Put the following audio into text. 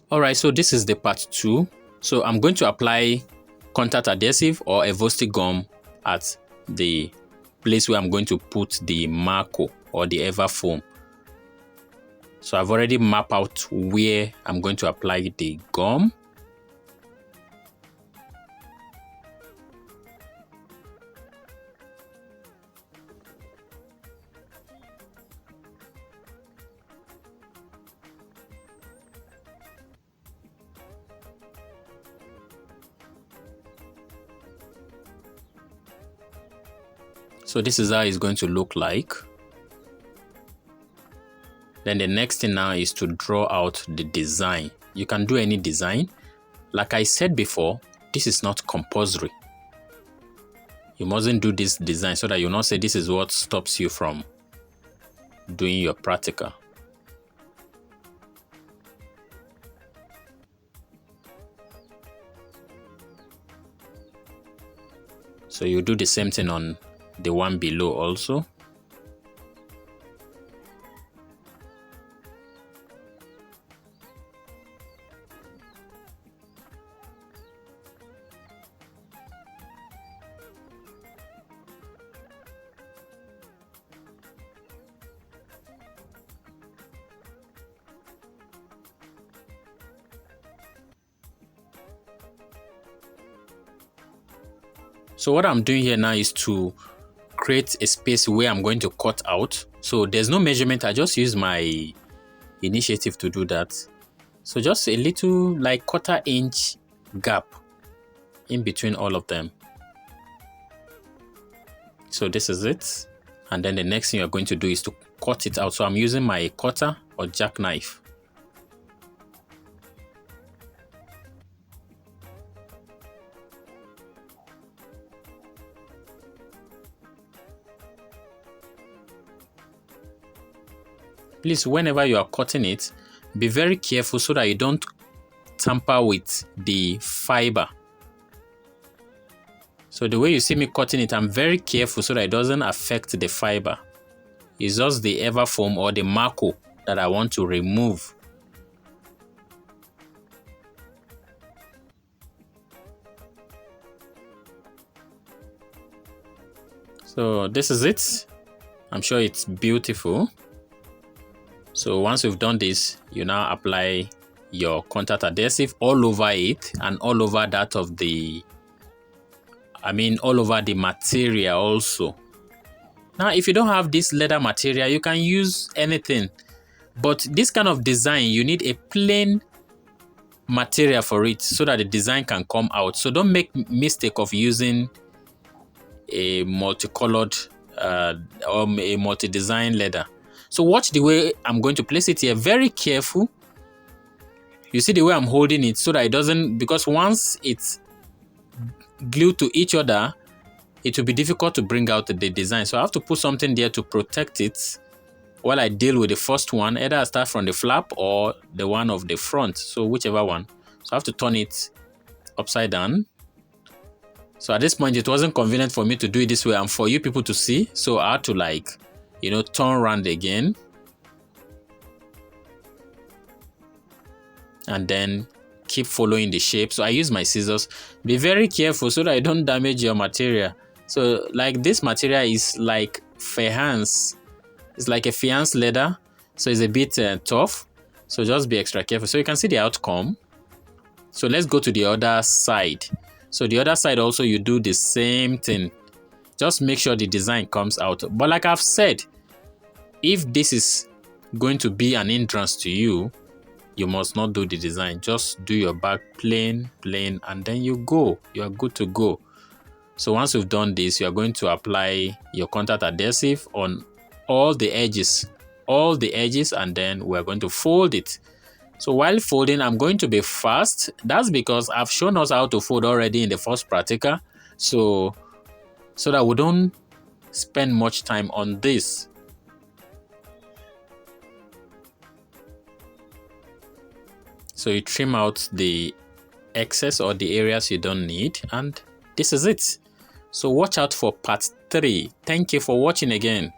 All right, so this is the part 2. So I'm going to apply contact adhesive or evosti gum at the place where I'm going to put the Marco or the Ever foam. So I've already mapped out where I'm going to apply the gum. So this is how it's going to look like. Then the next thing now is to draw out the design. You can do any design. Like I said before, this is not compulsory. You mustn't do this design so that you'll not say this is what stops you from doing your practical. So you do the same thing on the one below also. So what I'm doing here now is to create a space where I'm going to cut out. So there's no measurement. I just use my initiative to do that. So just a little like 1/4 inch gap in between all of them. So this is it. And then the next thing you're going to do is to cut it out. So I'm using my cutter or jackknife. Please, whenever you are cutting it, be very careful so that you don't tamper with the fiber. So the way you see me cutting it, I'm very careful so that it doesn't affect the fiber. It's just the Ever foam or the Marco that I want to remove. So this is it. I'm sure it's beautiful. So once you've done this, you now apply your contact adhesive all over it and all over that of the, all over the material also. Now, if you don't have this leather material, you can use anything. But this kind of design, you need a plain material for it so that the design can come out. So don't make mistake of using a multicolored or a multi-design leather. So watch the way I'm going to place it here. Very careful. You see the way I'm holding it so that it doesn't, because once it's glued to each other, it will be difficult to bring out the design. So I have to put something there to protect it while I deal with the first one. Either I start from the flap or the one of the front. So whichever one. So I have to turn it upside down. So at this point, it wasn't convenient for me to do it this way and for you people to see. So I had to turn around again. And then keep following the shape. So I use my scissors. Be very careful so that I don't damage your material. So like this material is like Fehance. It's like a Fehance leather. So it's a bit tough. So just be extra careful. So you can see the outcome. So let's go to the other side. So the other side also, you do the same thing. Just make sure the design comes out. But like I've said, if this is going to be an hindrance to you, you must not do the design. Just do your back plain, and then you go. You are good to go. So once you've done this, you are going to apply your contact adhesive on all the edges, and then we're going to fold it. So while folding, I'm going to be fast. That's because I've shown us how to fold already in the first practical. So that we don't spend much time on this. So you trim out the excess or the areas you don't need, and this is it. So watch out for part 3. Thank you for watching again.